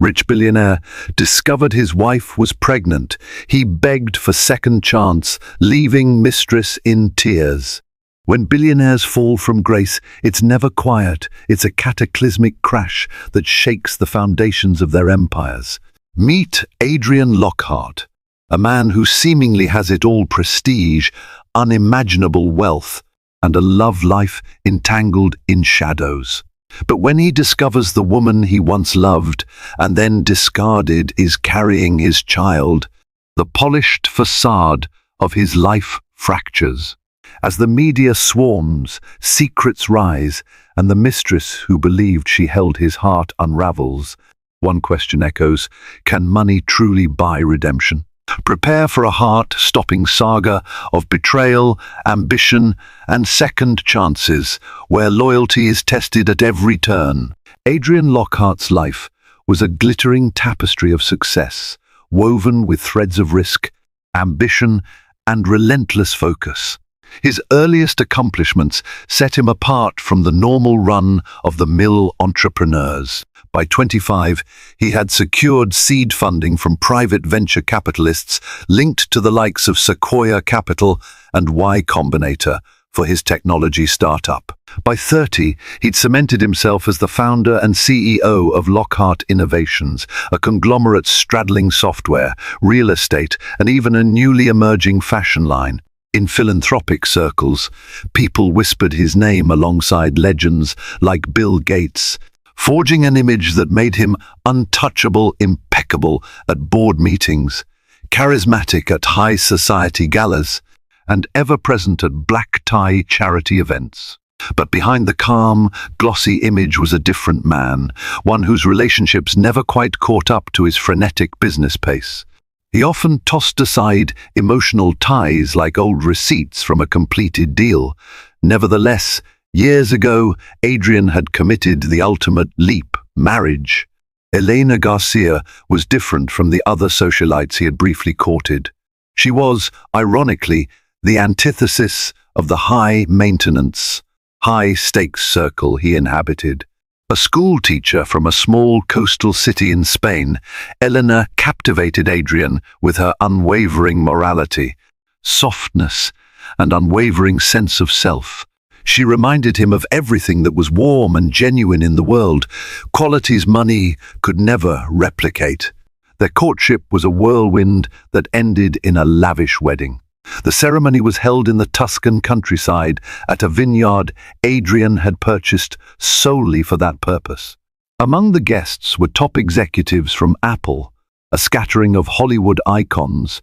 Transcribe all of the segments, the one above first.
Rich billionaire discovered his wife was pregnant. He begged for second chance, leaving Mistress in tears. When billionaires fall from grace, it's never quiet. It's a cataclysmic crash that shakes the foundations of their empires. Meet Adrian Lockhart, a man who seemingly has it all: prestige, unimaginable wealth, and a love life entangled in shadows. But when he discovers the woman he once loved and then discarded is carrying his child, the polished facade of his life fractures. As the media swarms, secrets rise, and the mistress who believed she held his heart unravels. One question echoes: can money truly buy redemption? Prepare for a heart-stopping saga of betrayal, ambition, and second chances, where loyalty is tested at every turn. Adrian Lockhart's life was a glittering tapestry of success, woven with threads of risk, ambition, and relentless focus. His earliest accomplishments set him apart from the normal run-of-the-mill entrepreneurs. By 25, he had secured seed funding from private venture capitalists linked to the likes of Sequoia Capital and Y Combinator for his technology startup. By 30, he'd cemented himself as the founder and CEO of Lockhart Innovations, a conglomerate straddling software, real estate, and even a newly emerging fashion line. In philanthropic circles, people whispered his name alongside legends like Bill Gates, forging an image that made him untouchable, impeccable at board meetings, charismatic at high society galas, and ever-present at black-tie charity events. But behind the calm, glossy image was a different man, one whose relationships never quite caught up to his frenetic business pace. He often tossed aside emotional ties like old receipts from a completed deal. Nevertheless, years ago, Adrian had committed the ultimate leap: marriage. Elena Garcia was different from the other socialites he had briefly courted. She was, ironically, the antithesis of the high-maintenance, high-stakes circle he inhabited. A school teacher from a small coastal city in Spain, Elena captivated Adrian with her unwavering morality, softness, and unwavering sense of self. She reminded him of everything that was warm and genuine in the world, qualities money could never replicate. Their courtship was a whirlwind that ended in a lavish wedding. The ceremony was held in the Tuscan countryside at a vineyard Adrian had purchased solely for that purpose. Among the guests were top executives from Apple, a scattering of Hollywood icons,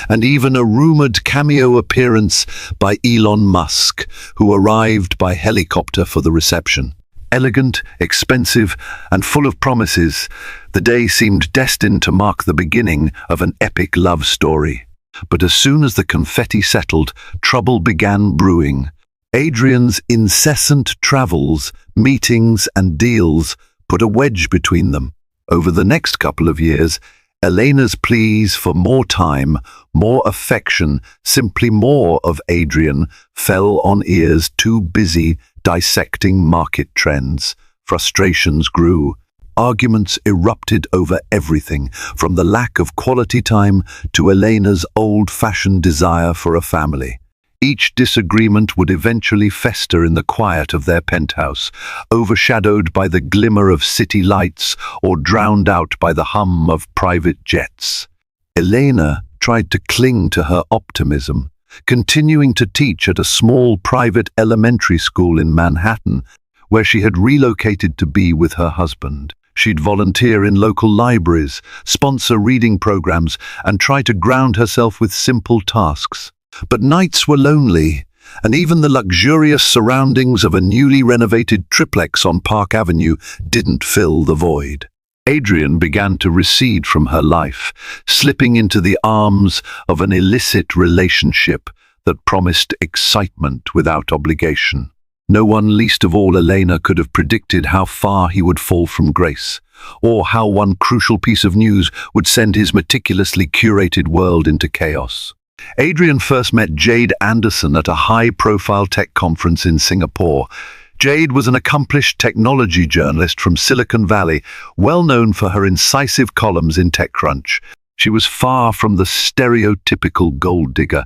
and even a rumored cameo appearance by Elon Musk, who arrived by helicopter for the reception. Elegant, expensive, and full of promises, the day seemed destined to mark the beginning of an epic love story. But as soon as the confetti settled, trouble began brewing. Adrian's incessant travels, meetings, and deals put a wedge between them. Over the next couple of years, Elena's pleas for more time, more affection, simply more of Adrian, fell on ears too busy dissecting market trends. Frustrations grew. Arguments erupted over everything, from the lack of quality time to Elena's old-fashioned desire for a family. Each disagreement would eventually fester in the quiet of their penthouse, overshadowed by the glimmer of city lights or drowned out by the hum of private jets. Elena tried to cling to her optimism, continuing to teach at a small private elementary school in Manhattan, where she had relocated to be with her husband. She'd volunteer in local libraries, sponsor reading programs, and try to ground herself with simple tasks. But nights were lonely, and even the luxurious surroundings of a newly renovated triplex on Park Avenue didn't fill the void. Adrian began to recede from her life, slipping into the arms of an illicit relationship that promised excitement without obligation. No one, least of all Elena, could have predicted how far he would fall from grace, or how one crucial piece of news would send his meticulously curated world into chaos. Adrian first met Jade Anderson at a high-profile tech conference in Singapore. Jade was an accomplished technology journalist from Silicon Valley, well known for her incisive columns in TechCrunch. She was far from the stereotypical gold digger.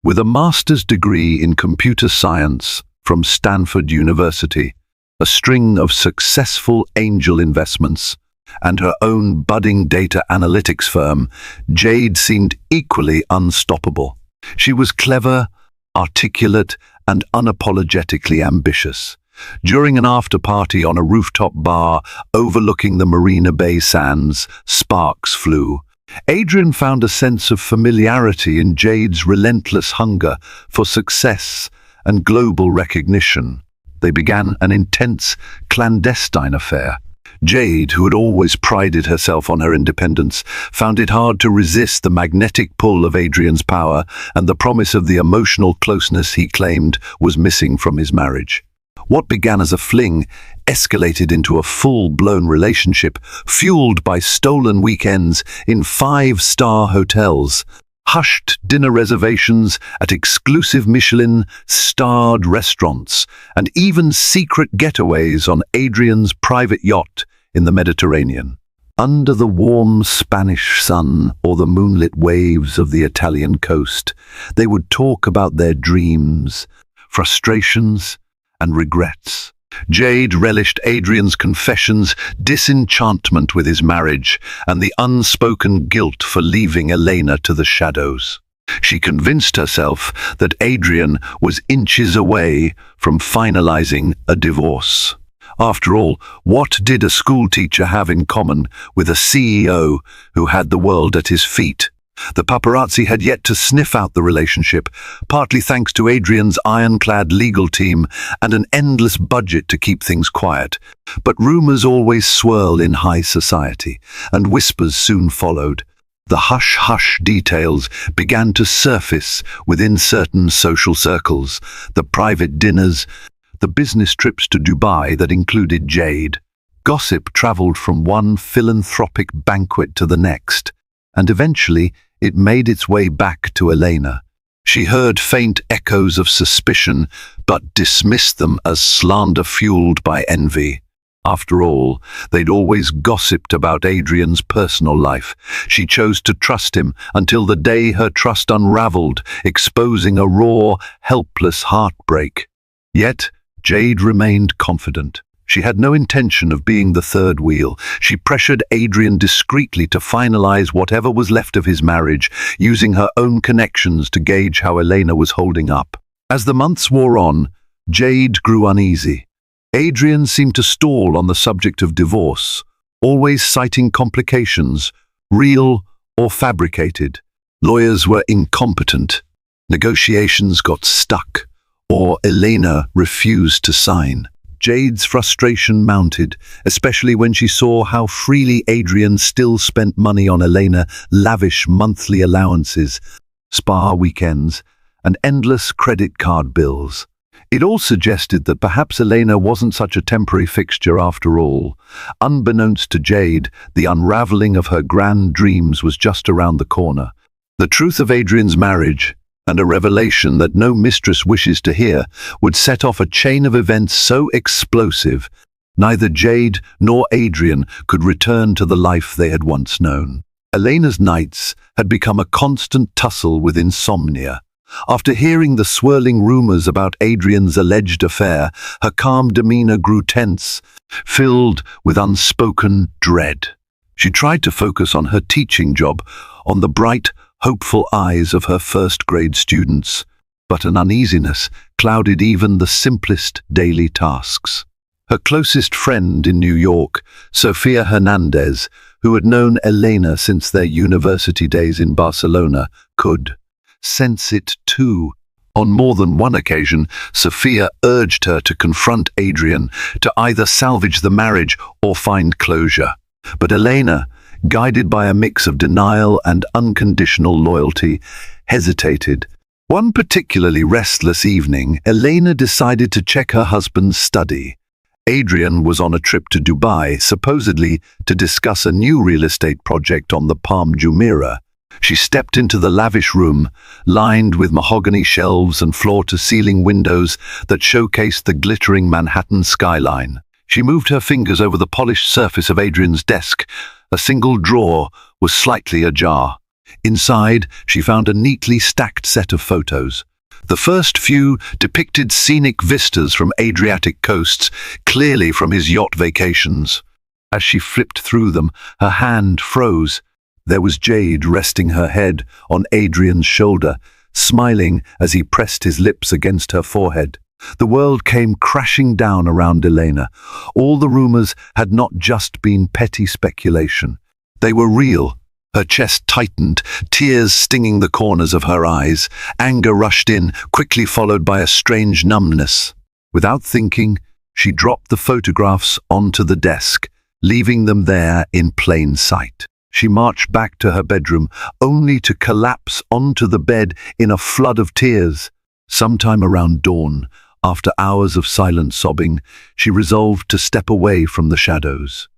With a master's degree in computer science from Stanford University, a string of successful angel investments, and her own budding data analytics firm, Jade seemed equally unstoppable. She was clever, articulate, and unapologetically ambitious. During an after-party on a rooftop bar overlooking the Marina Bay Sands, sparks flew. Adrian found a sense of familiarity in Jade's relentless hunger for success and global recognition. They began an intense, clandestine affair. Jade, who had always prided herself on her independence, found it hard to resist the magnetic pull of Adrian's power and the promise of the emotional closeness he claimed was missing from his marriage. What began as a fling escalated into a full-blown relationship, fueled by stolen weekends in five-star hotels, hushed dinner reservations at exclusive Michelin-starred restaurants, and even secret getaways on Adrian's private yacht in the Mediterranean. Under the warm Spanish sun or the moonlit waves of the Italian coast, they would talk about their dreams, frustrations, and regrets. Jade relished Adrian's confessions, disenchantment with his marriage, and the unspoken guilt for leaving Elena to the shadows. She convinced herself that Adrian was inches away from finalizing a divorce. After all, what did a schoolteacher have in common with a CEO who had the world at his feet? The paparazzi had yet to sniff out the relationship, partly thanks to Adrian's ironclad legal team and an endless budget to keep things quiet. But rumors always swirl in high society, and whispers soon followed. The hush-hush details began to surface within certain social circles, the private dinners, the business trips to Dubai that included Jade. Gossip traveled from one philanthropic banquet to the next, and eventually it made its way back to Elena. She heard faint echoes of suspicion, but dismissed them as slander fueled by envy. After all, they'd always gossiped about Adrian's personal life. She chose to trust him until the day her trust unraveled, exposing a raw, helpless heartbreak. Yet, Jade remained confident. She had no intention of being the third wheel. She pressured Adrian discreetly to finalize whatever was left of his marriage, using her own connections to gauge how Elena was holding up. As the months wore on, Jade grew uneasy. Adrian seemed to stall on the subject of divorce, always citing complications, real or fabricated. Lawyers were incompetent. Negotiations got stuck, or Elena refused to sign. Jade's frustration mounted, especially when she saw how freely Adrian still spent money on Elena, lavish monthly allowances, spa weekends, and endless credit card bills. It all suggested that perhaps Elena wasn't such a temporary fixture after all. Unbeknownst to Jade, the unraveling of her grand dreams was just around the corner. The truth of Adrian's marriage, and a revelation that no mistress wishes to hear, would set off a chain of events so explosive, neither Jade nor Adrian could return to the life they had once known. Elena's nights had become a constant tussle with insomnia. After hearing the swirling rumors about Adrian's alleged affair, her calm demeanor grew tense, filled with unspoken dread. She tried to focus on her teaching job, on the bright, hopeful eyes of her first-grade students, but an uneasiness clouded even the simplest daily tasks. Her closest friend in New York, Sofia Hernandez, who had known Elena since their university days in Barcelona, could sense it too. On more than one occasion, Sofia urged her to confront Adrian, to either salvage the marriage or find closure. But Elena, guided by a mix of denial and unconditional loyalty, hesitated. One particularly restless evening, Elena decided to check her husband's study. Adrian was on a trip to Dubai, supposedly to discuss a new real estate project on the Palm Jumeirah. She stepped into the lavish room, lined with mahogany shelves and floor-to-ceiling windows that showcased the glittering Manhattan skyline. She moved her fingers over the polished surface of Adrian's desk. A single drawer was slightly ajar. Inside, she found a neatly stacked set of photos. The first few depicted scenic vistas from Adriatic coasts, clearly from his yacht vacations. As she flipped through them, her hand froze. There was Jade resting her head on Adrian's shoulder, smiling as he pressed his lips against her forehead. The world came crashing down around Elena. All the rumors had not just been petty speculation. They were real. Her chest tightened, tears stinging the corners of her eyes. Anger rushed in, quickly followed by a strange numbness. Without thinking, she dropped the photographs onto the desk, leaving them there in plain sight. She marched back to her bedroom, only to collapse onto the bed in a flood of tears. Sometime around dawn, after hours of silent sobbing, she resolved to step away from the shadows.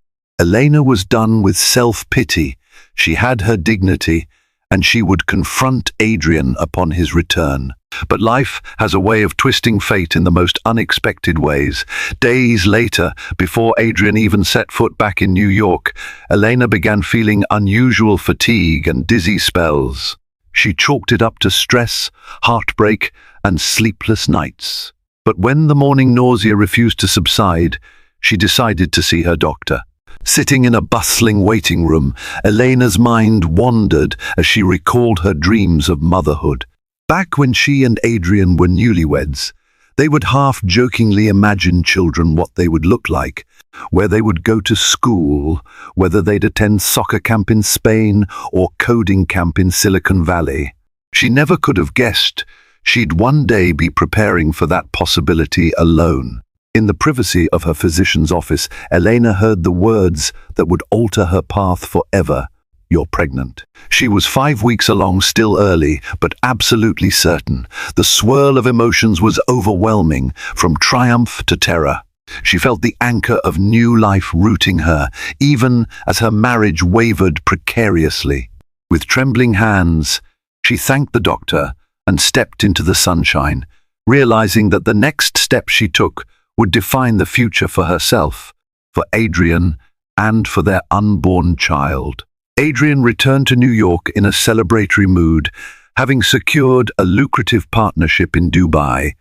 Elena was done with self-pity. She had her dignity, and she would confront Adrian upon his return. But life has a way of twisting fate in the most unexpected ways. Days later, before Adrian even set foot back in New York, Elena began feeling unusual fatigue and dizzy spells. She chalked it up to stress, heartbreak, and sleepless nights. But when the morning nausea refused to subside, she decided to see her doctor. Sitting in a bustling waiting room, Elena's mind wandered as she recalled her dreams of motherhood. Back when she and Adrian were newlyweds, they would half-jokingly imagine children, what they would look like, where they would go to school, whether they'd attend soccer camp in Spain or coding camp in Silicon Valley. She never could have guessed she'd one day be preparing for that possibility alone. In the privacy of her physician's office, Elena heard the words that would alter her path forever. "You're pregnant." She was 5 weeks along, still early, but absolutely certain. The swirl of emotions was overwhelming, from triumph to terror. She felt the anchor of new life rooting her, even as her marriage wavered precariously. With trembling hands, she thanked the doctor and stepped into the sunshine, realizing that the next step she took would define the future for herself, for Adrian, and for their unborn child. Adrian returned to New York in a celebratory mood, having secured a lucrative partnership in Dubai.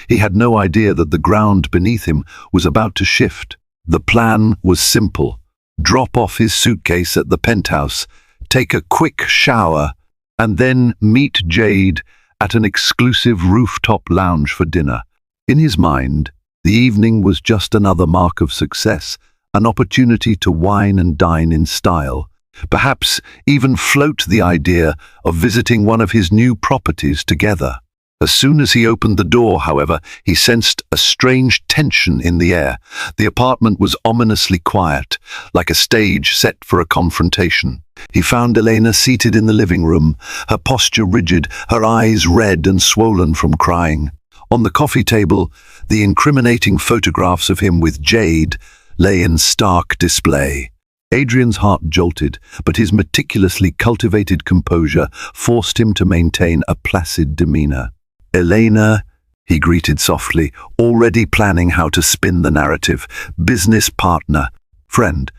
He had no idea that the ground beneath him was about to shift. The plan was simple: drop off his suitcase at the penthouse, take a quick shower, and then meet Jade at an exclusive rooftop lounge for dinner. In his mind, the evening was just another mark of success, an opportunity to wine and dine in style, perhaps even float the idea of visiting one of his new properties together. As soon as he opened the door, however, he sensed a strange tension in the air. The apartment was ominously quiet, like a stage set for a confrontation. He found Elena seated in the living room, her posture rigid, her eyes red and swollen from crying. On the coffee table, the incriminating photographs of him with Jade lay in stark display. Adrian's heart jolted, but his meticulously cultivated composure forced him to maintain a placid demeanor. "Elena," he greeted softly, already planning how to spin the narrative. "Business partner, friend,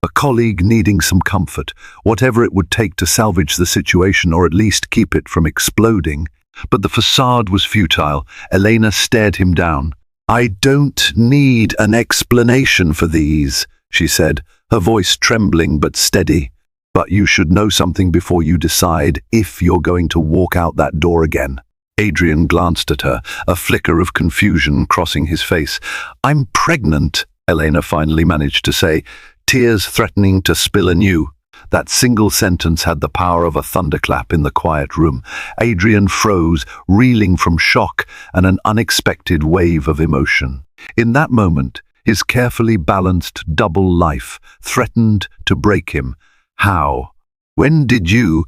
a colleague needing some comfort, whatever it would take to salvage the situation or at least keep it from exploding." But the facade was futile. Elena stared him down. "I don't need an explanation for these," she said, her voice trembling but steady. "But you should know something before you decide if you're going to walk out that door again." Adrian glanced at her, a flicker of confusion crossing his face. "I'm pregnant," Elena finally managed to say, tears threatening to spill anew. That single sentence had the power of a thunderclap in the quiet room. Adrian froze, reeling from shock and an unexpected wave of emotion. In that moment, his carefully balanced double life threatened to break him. "How? When did you?"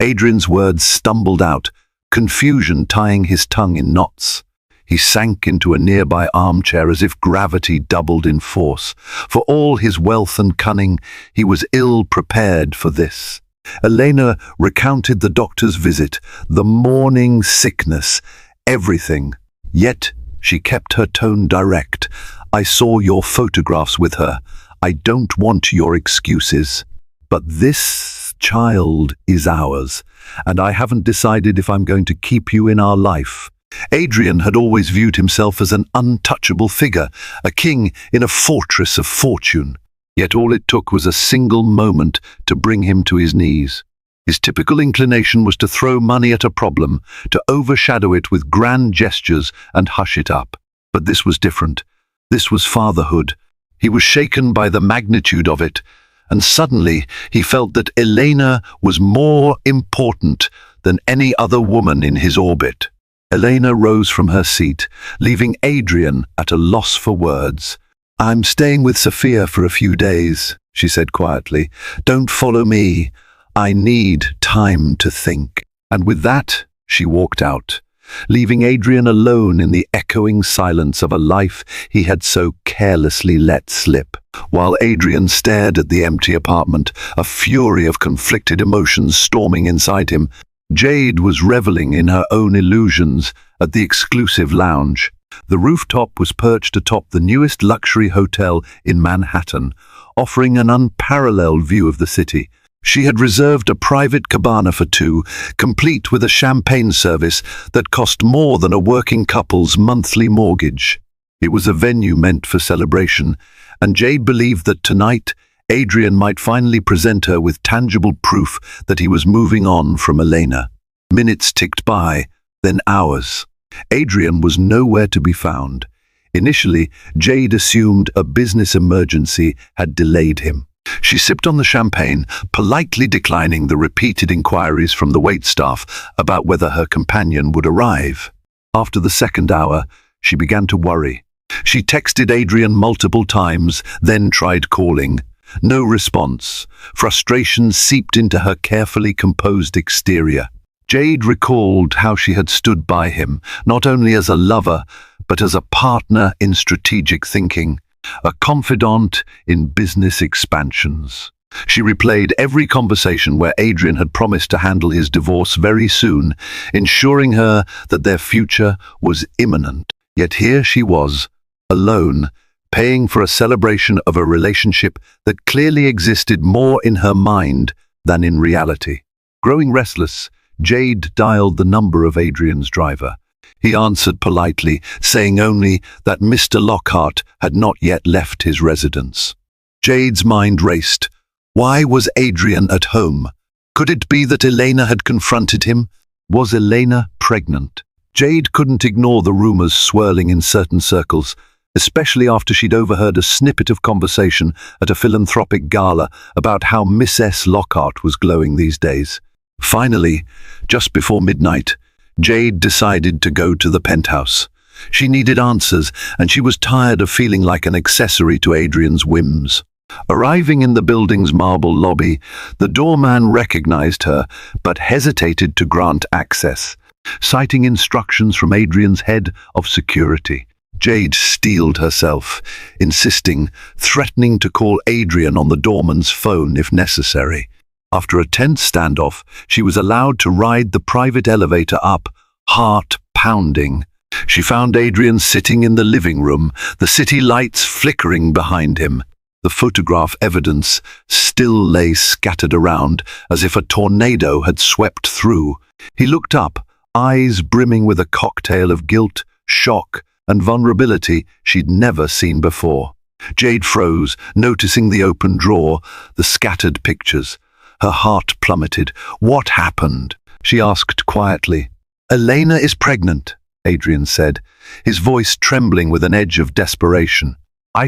Adrian's words stumbled out, confusion tying his tongue in knots. He sank into a nearby armchair as if gravity doubled in force. For all his wealth and cunning, he was ill prepared for this. Elena recounted the doctor's visit, the morning sickness, everything. Yet she kept her tone direct. I saw your photographs with her. I don't want your excuses. But this child is ours, and I haven't decided if I'm going to keep you in our life. Adrian had always viewed himself as an untouchable figure, a king in a fortress of fortune. Yet all it took was a single moment to bring him to his knees. His typical inclination was to throw money at a problem, to overshadow it with grand gestures and hush it up. But this was different. This was fatherhood. He was shaken by the magnitude of it, and suddenly he felt that Elena was more important than any other woman in his orbit. Elena rose from her seat, leaving Adrian at a loss for words. I'm staying with Sophia for a few days, she said quietly. Don't follow me. I need time to think. And with that, she walked out, leaving Adrian alone in the echoing silence of a life he had so carelessly let slip. While Adrian stared at the empty apartment, a fury of conflicted emotions storming inside him, Jade was reveling in her own illusions at the exclusive lounge. The rooftop was perched atop the newest luxury hotel in Manhattan, offering an unparalleled view of the city. She had reserved a private cabana for two, complete with a champagne service that cost more than a working couple's monthly mortgage. It was a venue meant for celebration, and Jade believed that tonight Adrian might finally present her with tangible proof that he was moving on from Elena. Minutes ticked by, then hours. Adrian was nowhere to be found. Initially, Jade assumed a business emergency had delayed him. She sipped on the champagne, politely declining the repeated inquiries from the waitstaff about whether her companion would arrive. After the second hour, she began to worry. She texted Adrian multiple times, then tried calling. No response. Frustration seeped into her carefully composed exterior. Jade recalled how she had stood by him, not only as a lover, but as a partner in strategic thinking, a confidant in business expansions. She replayed every conversation where Adrian had promised to handle his divorce very soon, ensuring her that their future was imminent. Yet here she was, alone, paying for a celebration of a relationship that clearly existed more in her mind than in reality. Growing restless, Jade dialed the number of Adrian's driver. He answered politely, saying only that Mr. Lockhart had not yet left his residence. Jade's mind raced. Why was Adrian at home? Could it be that Elena had confronted him? Was Elena pregnant? Jade couldn't ignore the rumors swirling in certain circles, especially after she'd overheard a snippet of conversation at a philanthropic gala about how Mistress Lockhart was glowing these days. Finally, just before midnight, Jade decided to go to the penthouse. She needed answers, and she was tired of feeling like an accessory to Adrian's whims. Arriving in the building's marble lobby, the doorman recognized her, but hesitated to grant access, citing instructions from Adrian's head of security. Jade steeled herself, insisting, threatening to call Adrian on the doorman's phone if necessary. After a tense standoff, she was allowed to ride the private elevator up, heart pounding. She found Adrian sitting in the living room, the city lights flickering behind him. The photograph evidence still lay scattered around, as if a tornado had swept through. He looked up, eyes brimming with a cocktail of guilt, shock, and vulnerability she'd never seen before. Jade froze, noticing the open drawer, the scattered pictures. Her heart plummeted. What happened? She asked quietly. Elena is pregnant, Adrian said, his voice trembling with an edge of desperation.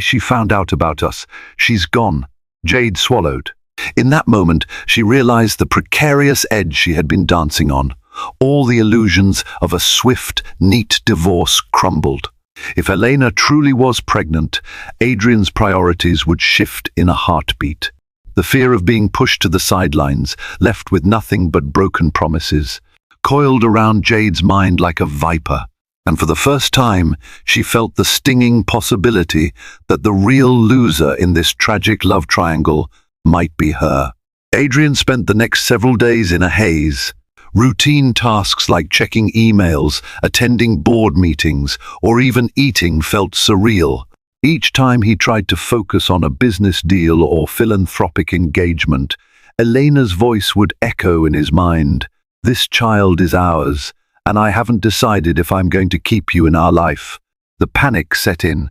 She found out about us. She's gone. Jade swallowed. In that moment, she realized the precarious edge she had been dancing on. All the illusions of a swift, neat divorce crumbled. If Elena truly was pregnant, Adrian's priorities would shift in a heartbeat. The fear of being pushed to the sidelines, left with nothing but broken promises, coiled around Jade's mind like a viper. And for the first time, she felt the stinging possibility that the real loser in this tragic love triangle might be her. Adrian spent the next several days in a haze. Routine tasks like checking emails, attending board meetings, or even eating felt surreal. Each time he tried to focus on a business deal or philanthropic engagement, Elena's voice would echo in his mind. "This child is ours, and I haven't decided if I'm going to keep you in our life." The panic set in.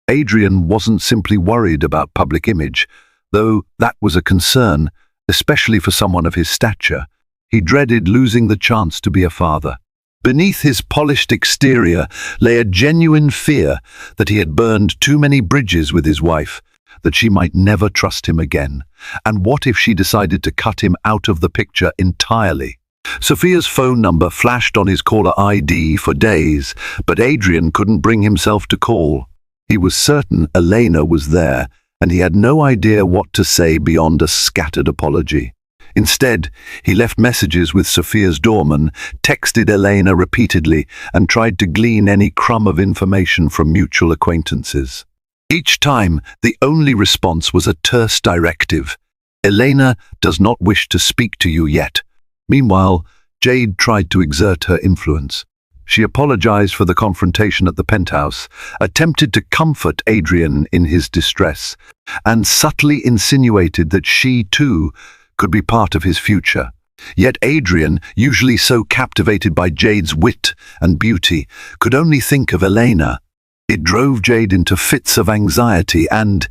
Adrian wasn't simply worried about public image, though that was a concern, especially for someone of his stature. He dreaded losing the chance to be a father. Beneath his polished exterior lay a genuine fear that he had burned too many bridges with his wife, that she might never trust him again. And what if she decided to cut him out of the picture entirely? Sophia's phone number flashed on his caller ID for days, but Adrian couldn't bring himself to call. He was certain Elena was there, and he had no idea what to say beyond a scattered apology. Instead, he left messages with Sophia's doorman, texted Elena repeatedly, and tried to glean any crumb of information from mutual acquaintances. Each time, the only response was a terse directive. "Elena does not wish to speak to you yet." Meanwhile, Jade tried to exert her influence. She apologized for the confrontation at the penthouse, attempted to comfort Adrian in his distress, and subtly insinuated that she, too, could be part of his future. Yet Adrian, usually so captivated by Jade's wit and beauty, could only think of Elena. It drove Jade into fits of anxiety and,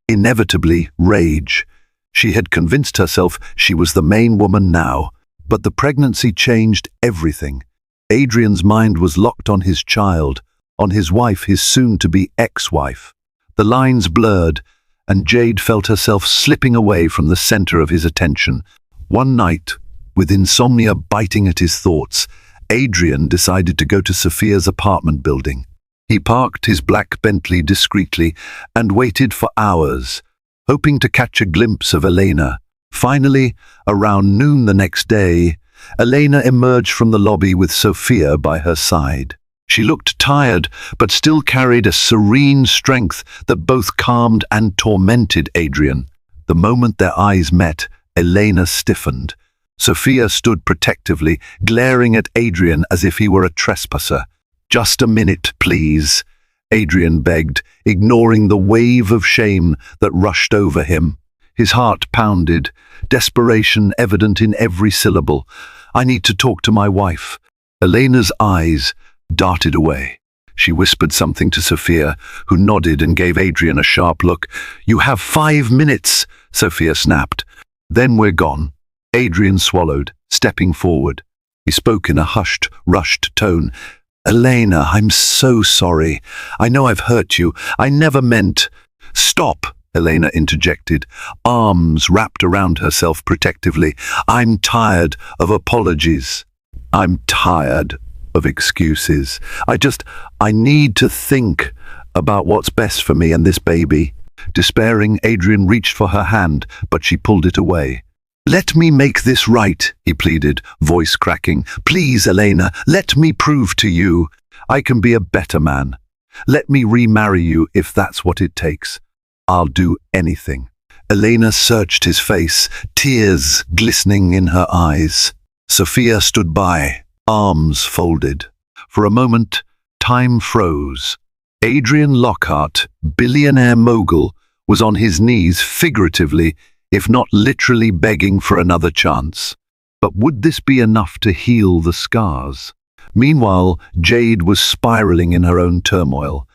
inevitably, rage. She had convinced herself she was the main woman now, but the pregnancy changed everything. Adrian's mind was locked on his child, on his wife, his soon-to-be ex-wife. The lines blurred, and Jade felt herself slipping away from the center of his attention. One night, with insomnia biting at his thoughts, Adrian decided to go to Sophia's apartment building. He parked his black Bentley discreetly and waited for hours, hoping to catch a glimpse of Elena. Finally, around noon the next day, Elena emerged from the lobby with Sophia by her side. She looked tired, but still carried a serene strength that both calmed and tormented Adrian. The moment their eyes met, Elena stiffened. Sophia stood protectively, glaring at Adrian as if he were a trespasser. "Just a minute, please," Adrian begged, ignoring the wave of shame that rushed over him. His heart pounded, desperation evident in every syllable. "I need to talk to my wife." Elena's eyes darted away. She whispered something to Sophia, who nodded and gave Adrian a sharp look. "You have 5 minutes," Sophia snapped. "Then we're gone." Adrian swallowed, stepping forward. He spoke in a hushed, rushed tone. "Elena, I'm so sorry. I know I've hurt you. I never meant—" "Stop," Elena interjected, arms wrapped around herself protectively. "I'm tired of apologies. I'm tired of excuses. I need to think about what's best for me and this baby." Despairing, Adrian reached for her hand, but she pulled it away. "Let me make this right," he pleaded, voice cracking. "Please, Elena, let me prove to you I can be a better man. Let me remarry you if that's what it takes. I'll do anything." Elena searched his face, tears glistening in her eyes. Sophia stood by, arms folded. For a moment, time froze. Adrian Lockhart, billionaire mogul, was on his knees figuratively, if not literally begging for another chance. But would this be enough to heal the scars? Meanwhile, Jade was spiraling in her own turmoil.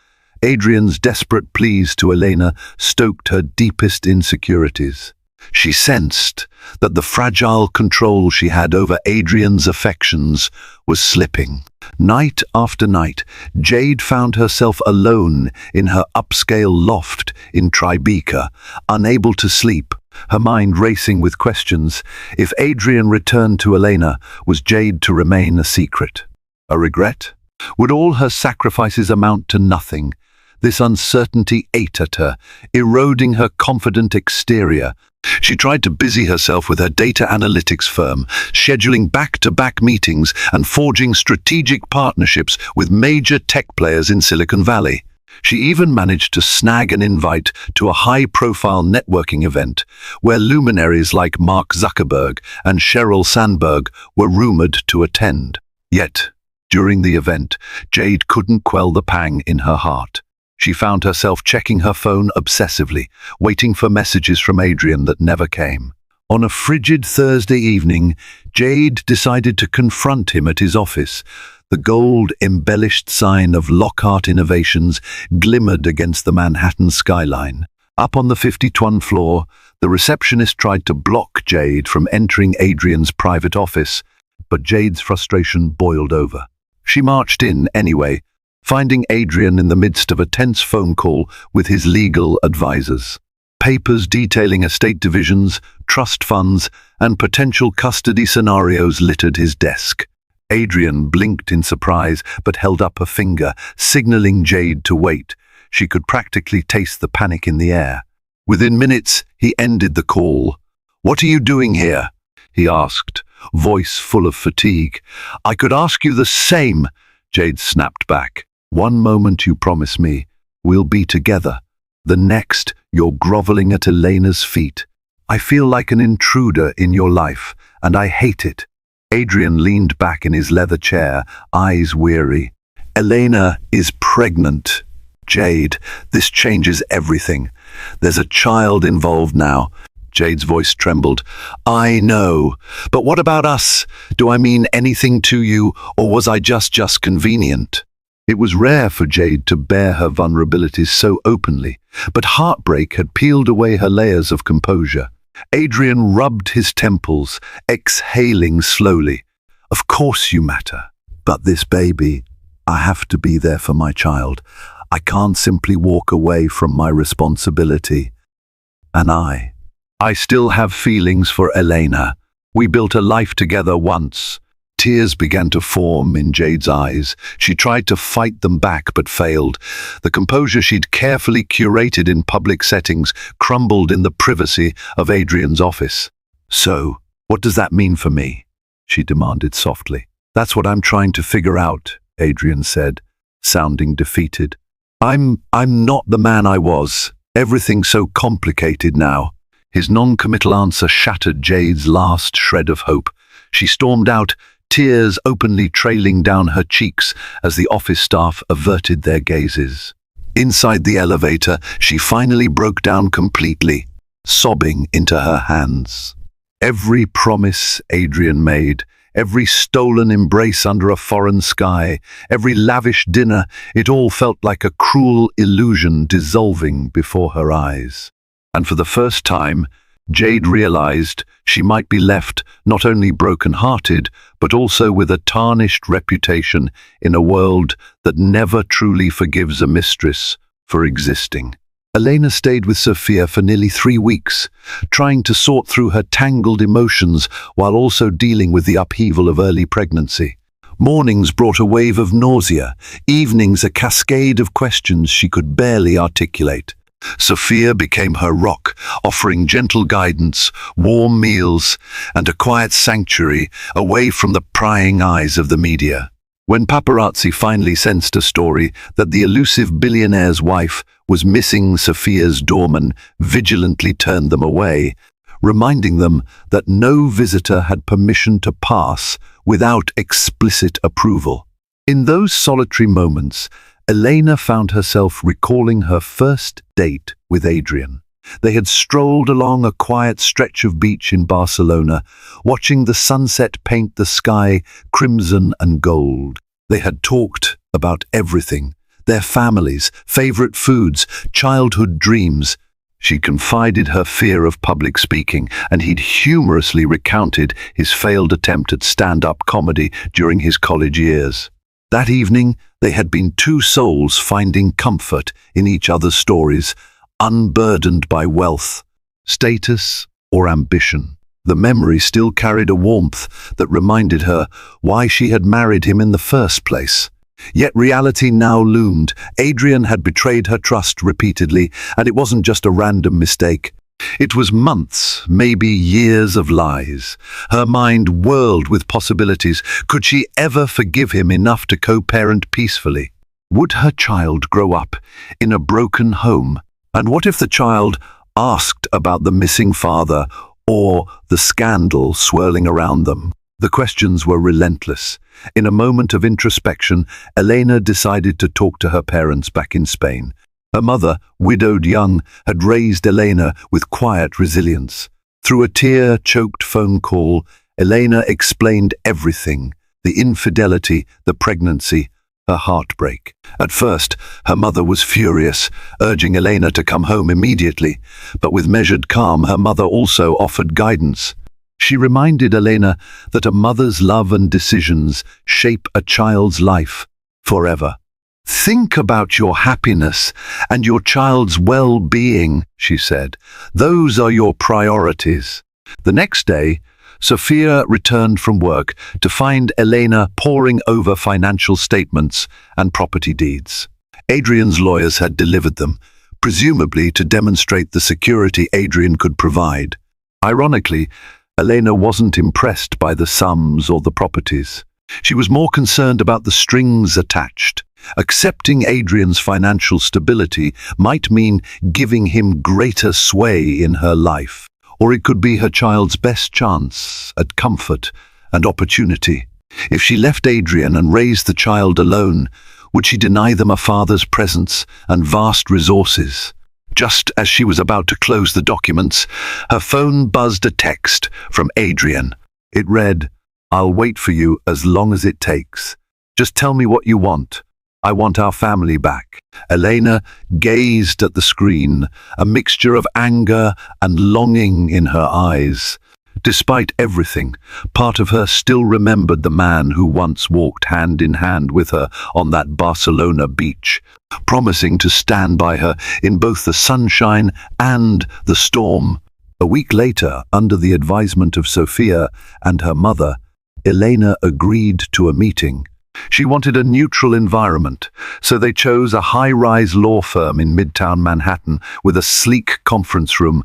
Adrian's desperate pleas to Elena stoked her deepest insecurities. She sensed that the fragile control she had over Adrian's affections was slipping. Night after night, Jade found herself alone in her upscale loft in Tribeca, unable to sleep, her mind racing with questions. If Adrian returned to Elena, was Jade to remain a secret? A regret? Would all her sacrifices amount to nothing? This uncertainty ate at her, eroding her confident exterior. She tried to busy herself with her data analytics firm, scheduling back-to-back meetings and forging strategic partnerships with major tech players in Silicon Valley. She even managed to snag an invite to a high-profile networking event where luminaries like Mark Zuckerberg and Sheryl Sandberg were rumored to attend. Yet, during the event, Jade couldn't quell the pang in her heart. She found herself checking her phone obsessively, waiting for messages from Adrian that never came. On a frigid Thursday evening, Jade decided to confront him at his office. The gold-embellished sign of Lockhart Innovations glimmered against the Manhattan skyline. Up on the 52nd floor, the receptionist tried to block Jade from entering Adrian's private office, but Jade's frustration boiled over. She marched in anyway, finding Adrian in the midst of a tense phone call with his legal advisors. Papers detailing estate divisions, trust funds, and potential custody scenarios littered his desk. Adrian blinked in surprise but held up a finger, signaling Jade to wait. She could practically taste the panic in the air. Within minutes, he ended the call. "What are you doing here?" he asked, voice full of fatigue. "I could ask you the same," Jade snapped back. "One moment you promise me, we'll be together. The next, you're groveling at Elena's feet. I feel like an intruder in your life, and I hate it." Adrian leaned back in his leather chair, eyes weary. "Elena is pregnant. Jade, this changes everything. There's a child involved now." Jade's voice trembled. "I know, but what about us? Do I mean anything to you, or was I just convenient?" It was rare for Jade to bear her vulnerabilities so openly, but heartbreak had peeled away her layers of composure. Adrian rubbed his temples, exhaling slowly. "Of course you matter. But this baby, I have to be there for my child. I can't simply walk away from my responsibility. And I still have feelings for Elena. We built a life together once." Tears began to form in Jade's eyes. She tried to fight them back but failed. The composure she'd carefully curated in public settings crumbled in the privacy of Adrian's office. "So, what does that mean for me?" she demanded softly. "That's what I'm trying to figure out," Adrian said, sounding defeated. I'm not the man I was. Everything's so complicated now." His non-committal answer shattered Jade's last shred of hope. She stormed out, tears openly trailing down her cheeks as the office staff averted their gazes. Inside the elevator, she finally broke down completely, sobbing into her hands. Every promise Adrian made, every stolen embrace under a foreign sky, every lavish dinner, it all felt like a cruel illusion dissolving before her eyes. And for the first time, Jade realized she might be left not only broken-hearted, but also with a tarnished reputation in a world that never truly forgives a mistress for existing. Elena stayed with Sophia for nearly 3 weeks, trying to sort through her tangled emotions while also dealing with the upheaval of early pregnancy. Mornings brought a wave of nausea, evenings a cascade of questions she could barely articulate. Sophia became her rock, offering gentle guidance, warm meals, and a quiet sanctuary away from the prying eyes of the media. When paparazzi finally sensed a story that the elusive billionaire's wife was missing Sophia's doorman, vigilantly turned them away, reminding them that no visitor had permission to pass without explicit approval. In those solitary moments, Elena found herself recalling her first date with Adrian. They had strolled along a quiet stretch of beach in Barcelona, watching the sunset paint the sky crimson and gold. They had talked about everything, their families, favorite foods, childhood dreams. She confided her fear of public speaking, and he'd humorously recounted his failed attempt at stand-up comedy during his college years. That evening, they had been two souls finding comfort in each other's stories, unburdened by wealth, status, or ambition. The memory still carried a warmth that reminded her why she had married him in the first place. Yet reality now loomed. Adrian had betrayed her trust repeatedly, and it wasn't just a random mistake. It was months, maybe years of lies. Her mind whirled with possibilities. Could she ever forgive him enough to co-parent peacefully? Would her child grow up in a broken home? And what if the child asked about the missing father or the scandal swirling around them? The questions were relentless. In a moment of introspection, Elena decided to talk to her parents back in Spain. Her mother, widowed young, had raised Elena with quiet resilience. Through a tear-choked phone call, Elena explained everything: the infidelity, the pregnancy, her heartbreak. At first, her mother was furious, urging Elena to come home immediately. But with measured calm, her mother also offered guidance. She reminded Elena that a mother's love and decisions shape a child's life forever. "Think about your happiness and your child's well-being," she said. "Those are your priorities." The next day, Sophia returned from work to find Elena poring over financial statements and property deeds. Adrian's lawyers had delivered them, presumably to demonstrate the security Adrian could provide. Ironically, Elena wasn't impressed by the sums or the properties. She was more concerned about the strings attached. Accepting Adrian's financial stability might mean giving him greater sway in her life, or it could be her child's best chance at comfort and opportunity. If she left Adrian and raised the child alone, would she deny them a father's presence and vast resources? Just as she was about to close the documents, her phone buzzed a text from Adrian. It read, "I'll wait for you as long as it takes. Just tell me what you want. I want our family back." Elena gazed at the screen, a mixture of anger and longing in her eyes. Despite everything, part of her still remembered the man who once walked hand in hand with her on that Barcelona beach, promising to stand by her in both the sunshine and the storm. A week later, under the advisement of Sophia and her mother, Elena agreed to a meeting. She wanted a neutral environment, so they chose a high-rise law firm in Midtown Manhattan with a sleek conference room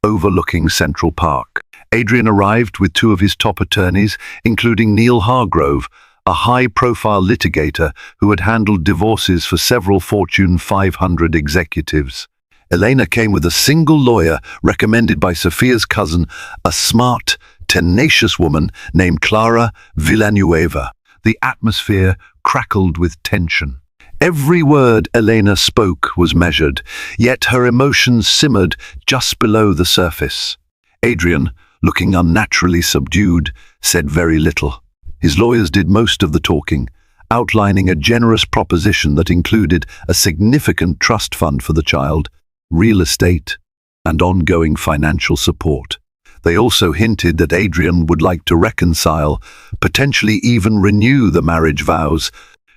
overlooking Central Park. Adrian arrived with two of his top attorneys, including Neil Hargrove, a high-profile litigator who had handled divorces for several Fortune 500 executives. Elena came with a single lawyer recommended by Sophia's cousin, a smart, tenacious woman named Clara Villanueva. The atmosphere crackled with tension. Every word Elena spoke was measured, yet her emotions simmered just below the surface. Adrian, looking unnaturally subdued, said very little. His lawyers did most of the talking, outlining a generous proposition that included a significant trust fund for the child, real estate, and ongoing financial support. They also hinted that Adrian would like to reconcile, potentially even renew the marriage vows,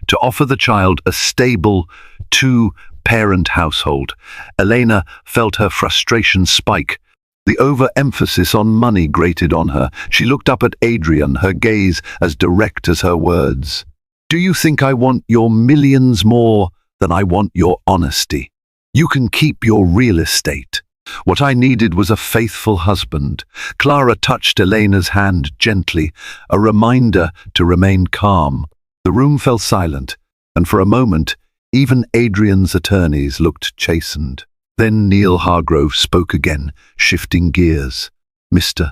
to offer the child a stable, two-parent household. Elena felt her frustration spike. The overemphasis on money grated on her. She looked up at Adrian, her gaze as direct as her words. "Do you think I want your millions more than I want your honesty? You can keep your real estate. What I needed was a faithful husband." Clara touched Elena's hand gently, a reminder to remain calm. The room fell silent, and for a moment, even Adrian's attorneys looked chastened. Then Neil Hargrove spoke again, shifting gears. "Mr.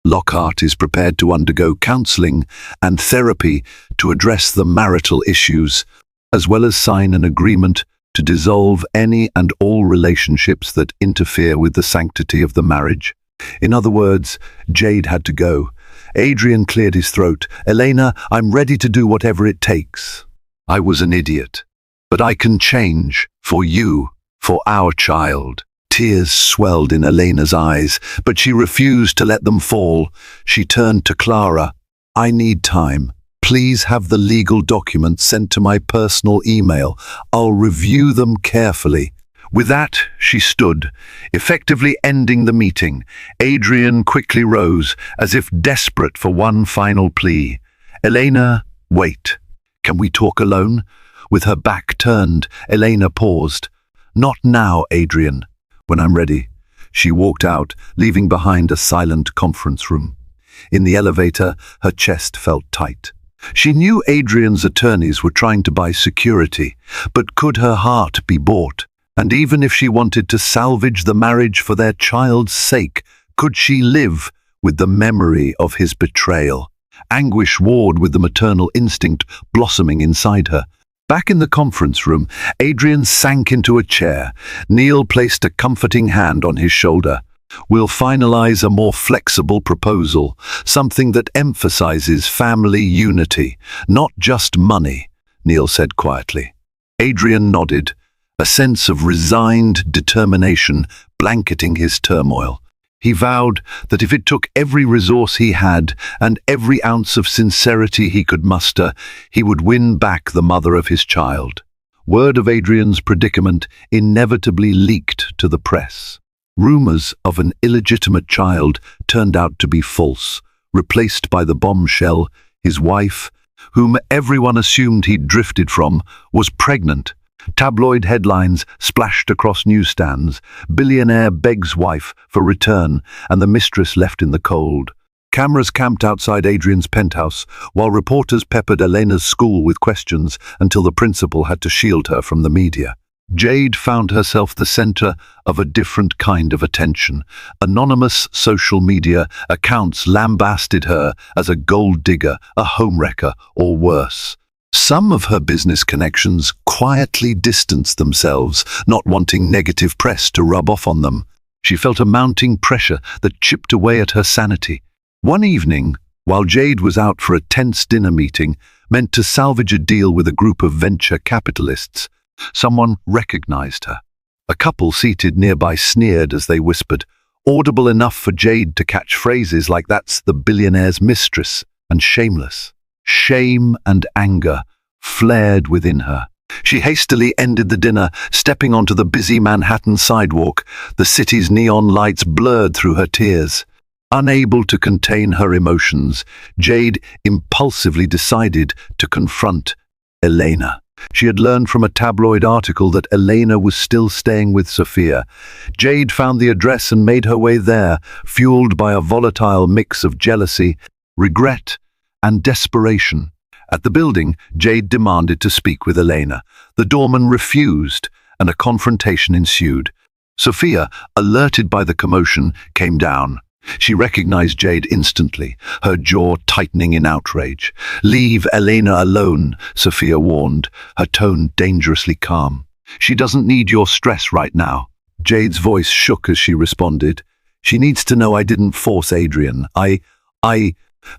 Lockhart is prepared to undergo counseling and therapy to address the marital issues, as well as sign an agreement to dissolve any and all relationships that interfere with the sanctity of the marriage." In other words, Jade had to go. Adrian cleared his throat. "Elena, I'm ready to do whatever it takes. I was an idiot, but I can change for you. For our child." Tears swelled in Elena's eyes, but she refused to let them fall. She turned to Clara. "I need time. Please have the legal documents sent to my personal email. I'll review them carefully." With that, she stood, effectively ending the meeting. Adrian quickly rose, as if desperate for one final plea. "Elena, wait. Can we talk alone?" With her back turned, Elena paused. "Not now, Adrian. When I'm ready." She walked out, leaving behind a silent conference room. In the elevator, her chest felt tight. She knew Adrian's attorneys were trying to buy security, but could her heart be bought? And even if she wanted to salvage the marriage for their child's sake, could she live with the memory of his betrayal? Anguish warred with the maternal instinct blossoming inside her. Back in the conference room, Adrian sank into a chair. Neil placed a comforting hand on his shoulder. "We'll finalize a more flexible proposal, something that emphasizes family unity, not just money," Neil said quietly. Adrian nodded, a sense of resigned determination blanketing his turmoil. He vowed that if it took every resource he had and every ounce of sincerity he could muster, he would win back the mother of his child. Word of Adrian's predicament inevitably leaked to the press. Rumors of an illegitimate child turned out to be false, replaced by the bombshell. His wife, whom everyone assumed he'd drifted from, was pregnant. Tabloid headlines splashed across newsstands. "Billionaire begs wife for return," and the mistress left in the cold. Cameras camped outside Adrian's penthouse, while reporters peppered Elena's school with questions until the principal had to shield her from the media. Jade found herself the center of a different kind of attention. Anonymous social media accounts lambasted her as a gold digger, a homewrecker, or worse. Some of her business connections quietly distanced themselves, not wanting negative press to rub off on them. She felt a mounting pressure that chipped away at her sanity. One evening, while Jade was out for a tense dinner meeting meant to salvage a deal with a group of venture capitalists, someone recognized her. A couple seated nearby sneered as they whispered, audible enough for Jade to catch phrases like "that's the billionaire's mistress" and "shameless." Shame and anger flared within her. She hastily ended the dinner, stepping onto the busy Manhattan sidewalk, the city's neon lights blurred through her tears. Unable to contain her emotions, Jade impulsively decided to confront Elena. She had learned from a tabloid article that Elena was still staying with Sophia. Jade found the address and made her way there, fueled by a volatile mix of jealousy, regret, and desperation. At the building, Jade demanded to speak with Elena. The doorman refused, and a confrontation ensued. Sophia, alerted by the commotion, came down. She recognized Jade instantly, her jaw tightening in outrage. "Leave Elena alone," Sophia warned, her tone dangerously calm. "She doesn't need your stress right now." Jade's voice shook as she responded. "She needs to know I didn't force Adrian. I...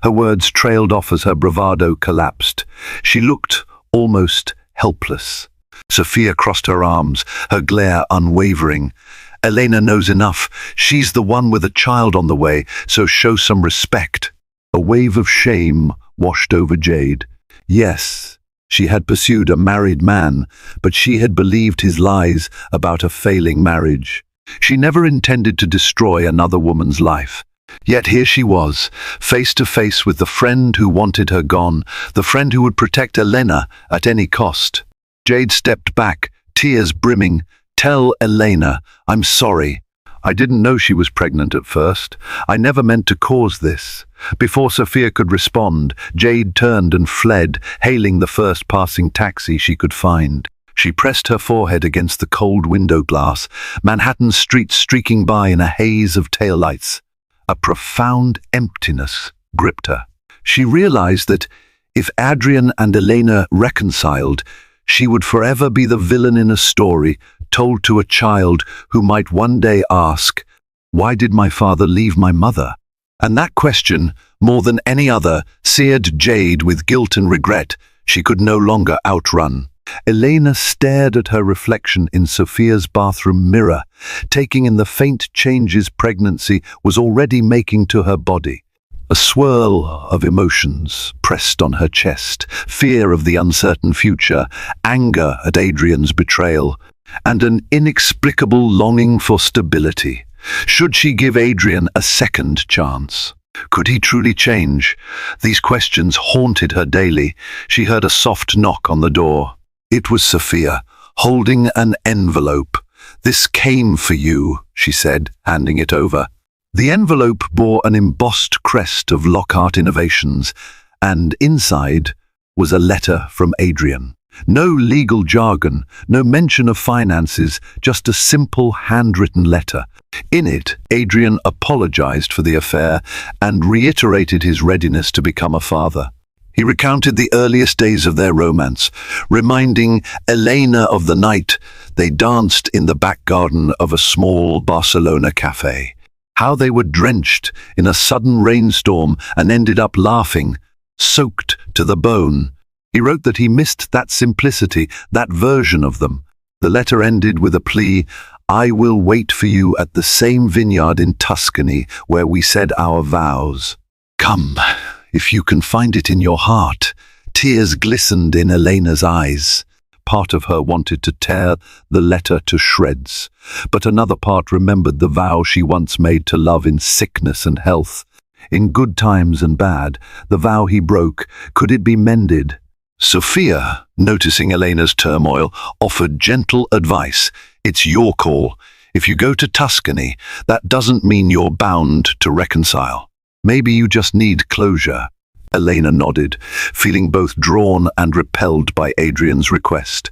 Her words trailed off as her bravado collapsed. She looked almost helpless. Sophia crossed her arms, her glare unwavering. "Elena knows enough. She's the one with a child on the way, so show some respect." A wave of shame washed over Jade. Yes, she had pursued a married man, but she had believed his lies about a failing marriage. She never intended to destroy another woman's life. Yet here she was, face to face with the friend who wanted her gone, the friend who would protect Elena at any cost. Jade stepped back, tears brimming. "Tell Elena, I'm sorry. I didn't know she was pregnant at first. I never meant to cause this." Before Sophia could respond, Jade turned and fled, hailing the first passing taxi she could find. She pressed her forehead against the cold window glass, Manhattan streets streaking by in a haze of taillights. A profound emptiness gripped her. She realized that if Adrian and Elena reconciled, she would forever be the villain in a story told to a child who might one day ask, "Why did my father leave my mother?" And that question, more than any other, seared Jade with guilt and regret she could no longer outrun. Elena stared at her reflection in Sophia's bathroom mirror, taking in the faint changes pregnancy was already making to her body. A swirl of emotions pressed on her chest, fear of the uncertain future, anger at Adrian's betrayal, and an inexplicable longing for stability. Should she give Adrian a second chance? Could he truly change? These questions haunted her daily. She heard a soft knock on the door. It was Sophia, holding an envelope. "This came for you," she said, handing it over. The envelope bore an embossed crest of Lockhart Innovations, and inside was a letter from Adrian. No legal jargon, no mention of finances, just a simple handwritten letter. In it, Adrian apologized for the affair and reiterated his readiness to become a father. He recounted the earliest days of their romance, reminding Elena of the night they danced in the back garden of a small Barcelona cafe. How they were drenched in a sudden rainstorm and ended up laughing, soaked to the bone. He wrote that he missed that simplicity, that version of them. The letter ended with a plea, "I will wait for you at the same vineyard in Tuscany where we said our vows. Come, if you can find it in your heart." Tears glistened in Elena's eyes. Part of her wanted to tear the letter to shreds, but another part remembered the vow she once made to love in sickness and health. In good times and bad, the vow he broke, could it be mended? Sophia, noticing Elena's turmoil, offered gentle advice. "It's your call. If you go to Tuscany, that doesn't mean you're bound to reconcile. Maybe you just need closure." Elena nodded, feeling both drawn and repelled by Adrian's request.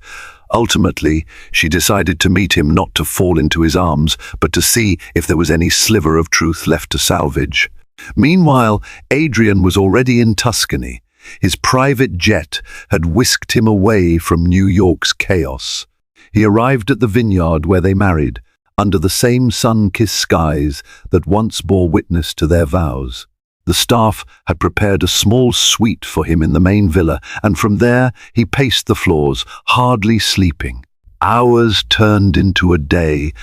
Ultimately, she decided to meet him, not to fall into his arms, but to see if there was any sliver of truth left to salvage. Meanwhile, Adrian was already in Tuscany. His private jet had whisked him away from New York's chaos. He arrived at the vineyard where they married, under the same sun-kissed skies that once bore witness to their vows. The staff had prepared a small suite for him in the main villa, and from there he paced the floors, hardly sleeping. Hours turned into a day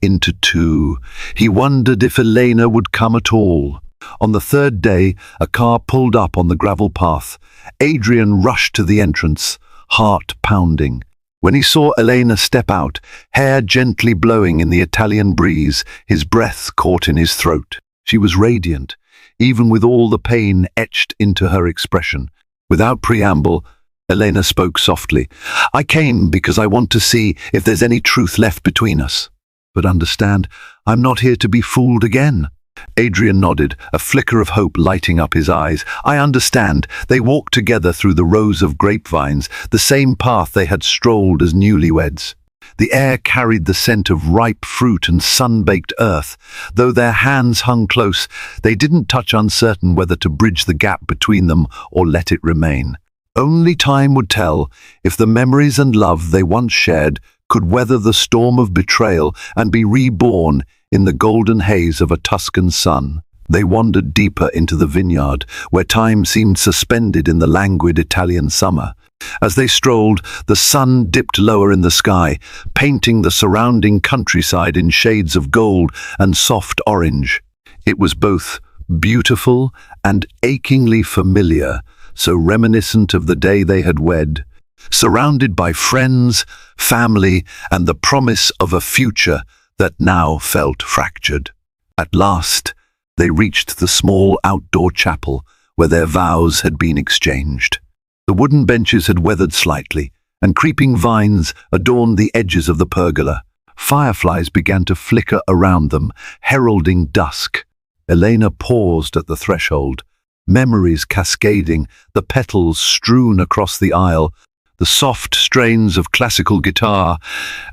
into two. He wondered if Elena would come at all. On the third day, a car pulled up on the gravel path. Adrian rushed to the entrance, heart pounding. When he saw Elena step out, hair gently blowing in the Italian breeze, his breath caught in his throat. She was radiant, even with all the pain etched into her expression. Without preamble, Elena spoke softly. "I came because I want to see if there's any truth left between us. But understand, I'm not here to be fooled again." Adrian nodded, a flicker of hope lighting up his eyes. "I understand." They walked together through the rows of grapevines, the same path they had strolled as newlyweds. The air carried the scent of ripe fruit and sun-baked earth. Though their hands hung close, they didn't touch, uncertain whether to bridge the gap between them or let it remain. Only time would tell if the memories and love they once shared could weather the storm of betrayal and be reborn in the golden haze of a Tuscan sun. They wandered deeper into the vineyard, where time seemed suspended in the languid Italian summer. As they strolled, the sun dipped lower in the sky, painting the surrounding countryside in shades of gold and soft orange. It was both beautiful and achingly familiar, so reminiscent of the day they had wed. Surrounded by friends, family, and the promise of a future that now felt fractured. At last, they reached the small outdoor chapel where their vows had been exchanged. The wooden benches had weathered slightly, and creeping vines adorned the edges of the pergola. Fireflies began to flicker around them, heralding dusk. Elena paused at the threshold, memories cascading, the petals strewn across the aisle, the soft strains of classical guitar,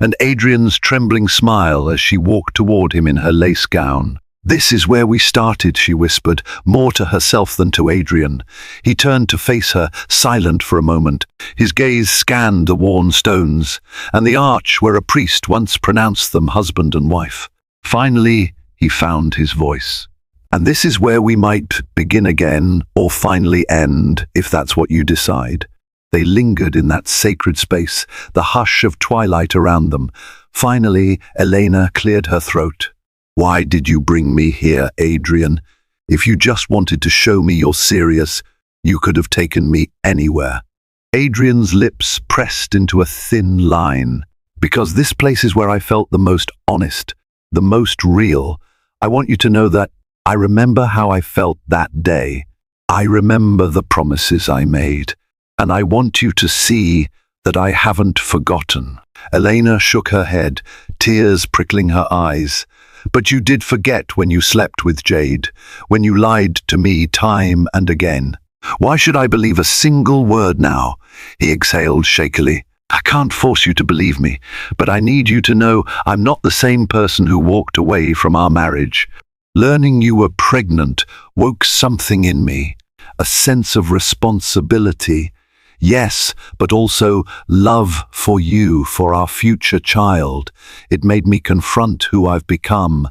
and Adrian's trembling smile as she walked toward him in her lace gown. "This is where we started," she whispered, more to herself than to Adrian. He turned to face her, silent for a moment. His gaze scanned the worn stones, and the arch where a priest once pronounced them husband and wife. Finally, he found his voice. "And this is where we might begin again, or finally end, if that's what you decide." They lingered in that sacred space, the hush of twilight around them. Finally, Elena cleared her throat. "Why did you bring me here, Adrian? If you just wanted to show me you're serious, you could have taken me anywhere." Adrian's lips pressed into a thin line. "Because this place is where I felt the most honest, the most real. I want you to know that I remember how I felt that day. I remember the promises I made. And I want you to see that I haven't forgotten." Elena shook her head, tears prickling her eyes. "But you did forget when you slept with Jade, when you lied to me time and again. Why should I believe a single word now? He exhaled shakily. I can't force you to believe me, but I need you to know I'm not the same person who walked away from our marriage. Learning you were pregnant woke something in me, a sense of responsibility. Yes, but also love for you, for our future child. It made me confront who I've become.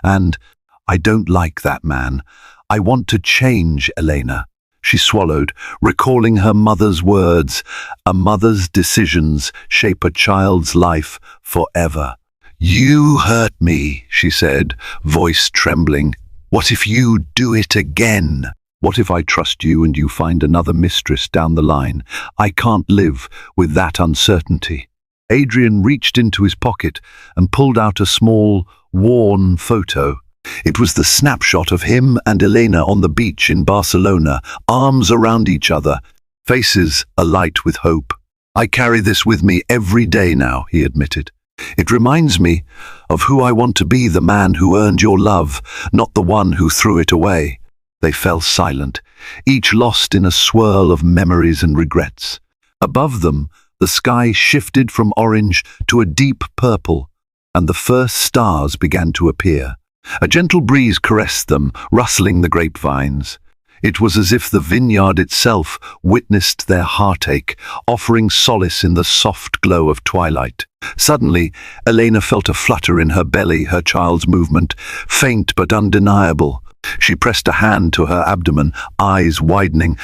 And I don't like that man. I want to change, Elena. She swallowed, recalling her mother's words. A mother's decisions shape a child's life forever. You hurt me, she said, voice trembling. What if you do it again? What if I trust you and you find another mistress down the line? I can't live with that uncertainty. Adrian reached into his pocket and pulled out a small, worn photo. It was the snapshot of him and Elena on the beach in Barcelona, arms around each other, faces alight with hope. I carry this with me every day now, he admitted. It reminds me of who I want to be, the man who earned your love, not the one who threw it away. They fell silent, each lost in a swirl of memories and regrets. Above them, the sky shifted from orange to a deep purple, and the first stars began to appear. A gentle breeze caressed them, rustling the grapevines. It was as if the vineyard itself witnessed their heartache, offering solace in the soft glow of twilight. Suddenly, Elena felt a flutter in her belly, her child's movement, faint but undeniable. She pressed a hand to her abdomen, eyes widening.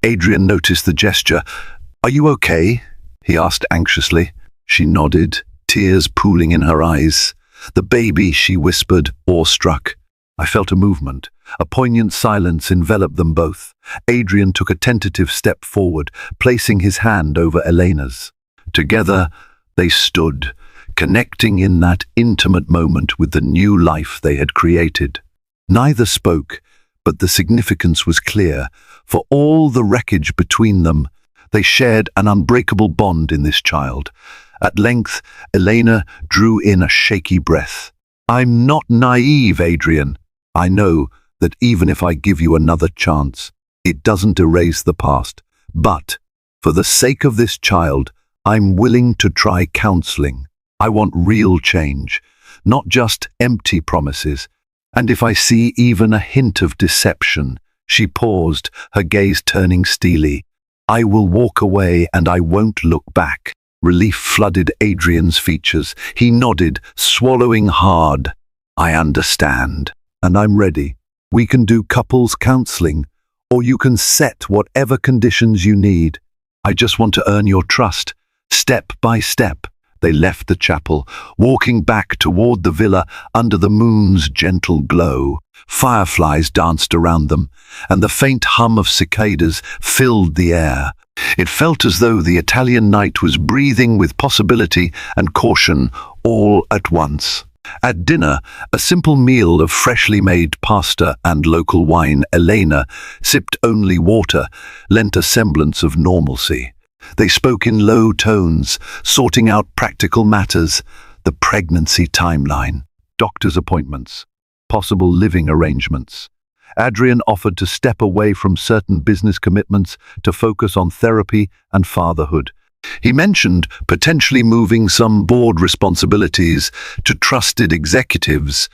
Adrian noticed the gesture. "Are you okay?" he asked anxiously. She nodded, tears pooling in her eyes. "The baby," she whispered, awestruck. I felt a movement. A poignant silence enveloped them both. Adrian took a tentative step forward, placing his hand over Elena's. Together, they stood, connecting in that intimate moment with the new life they had created. Neither spoke, but the significance was clear. For all the wreckage between them, they shared an unbreakable bond in this child. At length, Elena drew in a shaky breath. "I'm not naive, Adrian. I know that even if I give you another chance, it doesn't erase the past. But, for the sake of this child, I'm willing to try counseling. I want real change, not just empty promises. And if I see even a hint of deception," she paused, her gaze turning steely, "I will walk away and I won't look back." Relief flooded Adrian's features. He nodded, swallowing hard. "I understand, and I'm ready. We can do couples counseling, or you can set whatever conditions you need. I just want to earn your trust, step by step." They left the chapel, walking back toward the villa under the moon's gentle glow. Fireflies danced around them, and the faint hum of cicadas filled the air. It felt as though the Italian night was breathing with possibility and caution all at once. At dinner, a simple meal of freshly made pasta and local wine, Elena, sipped only water, lent a semblance of normalcy. They spoke in low tones, sorting out practical matters, the pregnancy timeline, doctor's appointments, possible living arrangements. Adrian offered to step away from certain business commitments to focus on therapy and fatherhood. He mentioned potentially moving some board responsibilities to trusted executives,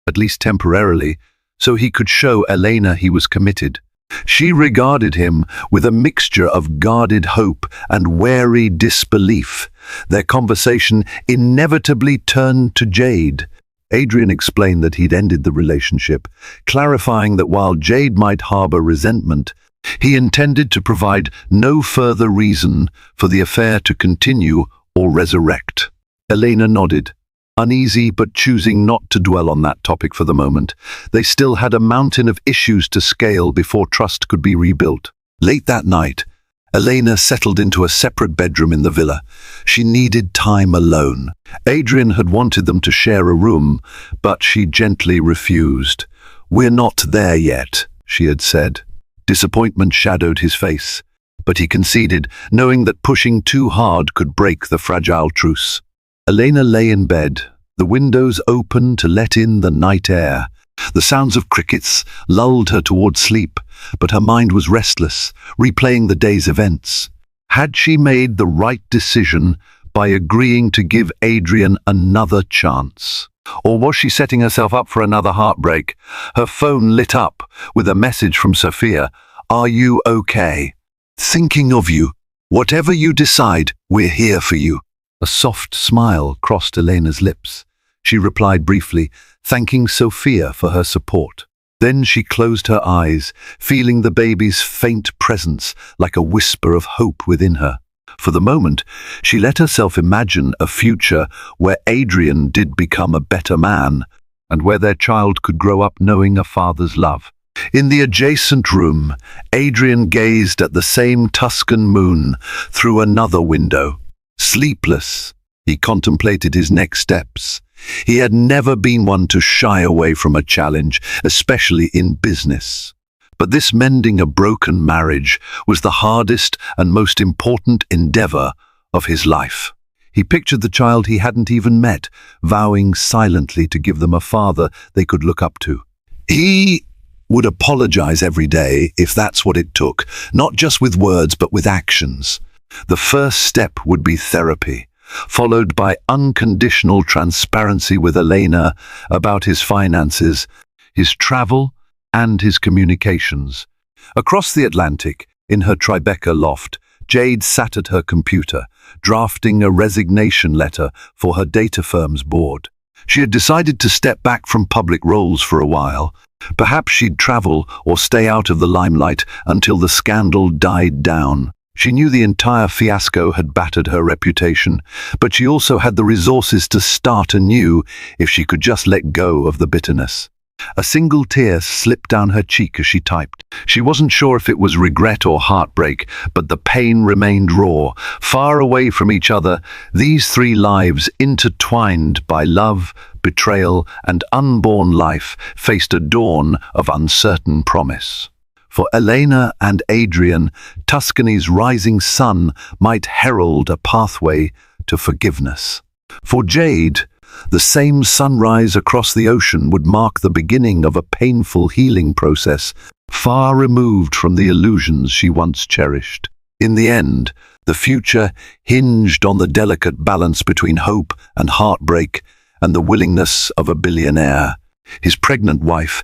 at least temporarily, so he could show Elena he was committed. She regarded him with a mixture of guarded hope and wary disbelief. Their conversation inevitably turned to Jade. Adrian explained that he'd ended the relationship, clarifying that while Jade might harbor resentment, he intended to provide no further reason for the affair to continue or resurrect. Elena nodded, uneasy but choosing not to dwell on that topic for the moment. They still had a mountain of issues to scale before trust could be rebuilt. Late that night, Elena settled into a separate bedroom in the villa. She needed time alone. Adrian had wanted them to share a room, but she gently refused. "We're not there yet," she had said. Disappointment shadowed his face, but he conceded, knowing that pushing too hard could break the fragile truce. Elena lay in bed, the windows open to let in the night air. The sounds of crickets lulled her toward sleep, but her mind was restless, replaying the day's events. Had she made the right decision by agreeing to give Adrian another chance? Or was she setting herself up for another heartbreak? Her phone lit up with a message from Sophia. "Are you okay? Thinking of you. Whatever you decide, we're here for you." A soft smile crossed Elena's lips. She replied briefly, thanking Sophia for her support. Then she closed her eyes, feeling the baby's faint presence like a whisper of hope within her. For the moment, she let herself imagine a future where Adrian did become a better man, and where their child could grow up knowing a father's love. In the adjacent room, Adrian gazed at the same Tuscan moon through another window. Sleepless, he contemplated his next steps. He had never been one to shy away from a challenge, especially in business. But this mending a broken marriage was the hardest and most important endeavor of his life. He pictured the child he hadn't even met, vowing silently to give them a father they could look up to. He would apologize every day if that's what it took, not just with words but with actions. The first step would be therapy, followed by unconditional transparency with Elena about his finances, his travel, and his communications. Across the Atlantic, in her Tribeca loft, Jade sat at her computer, drafting a resignation letter for her data firm's board. She had decided to step back from public roles for a while. Perhaps she'd travel or stay out of the limelight until the scandal died down. She knew the entire fiasco had battered her reputation, but she also had the resources to start anew if she could just let go of the bitterness. A single tear slipped down her cheek as she typed. She wasn't sure if it was regret or heartbreak, but the pain remained raw. Far away from each other, these three lives, intertwined by love, betrayal, and unborn life, faced a dawn of uncertain promise. For Elena and Adrian, Tuscany's rising sun might herald a pathway to forgiveness. For Jade, the same sunrise across the ocean would mark the beginning of a painful healing process, far removed from the illusions she once cherished. In the end, the future hinged on the delicate balance between hope and heartbreak and the willingness of a billionaire, his pregnant wife,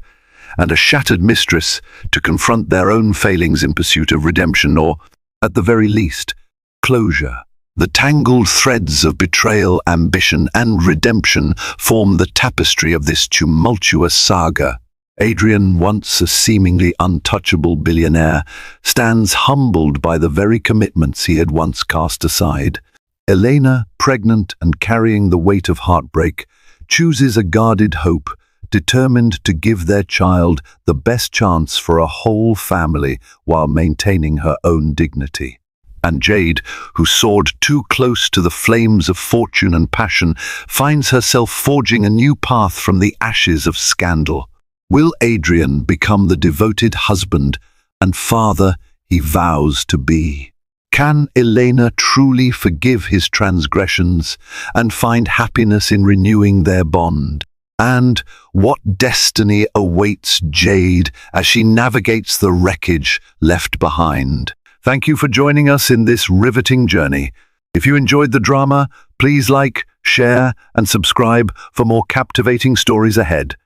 and a shattered mistress to confront their own failings in pursuit of redemption or, at the very least, closure. The tangled threads of betrayal, ambition, and redemption form the tapestry of this tumultuous saga. Adrian, once a seemingly untouchable billionaire, stands humbled by the very commitments he had once cast aside. Elena, pregnant and carrying the weight of heartbreak, chooses a guarded hope, determined to give their child the best chance for a whole family while maintaining her own dignity. And Jade, who soared too close to the flames of fortune and passion, finds herself forging a new path from the ashes of scandal. Will Adrian become the devoted husband and father he vows to be? Can Elena truly forgive his transgressions and find happiness in renewing their bond? And what destiny awaits Jade as she navigates the wreckage left behind? Thank you for joining us in this riveting journey. If you enjoyed the drama, please like, share, and subscribe for more captivating stories ahead.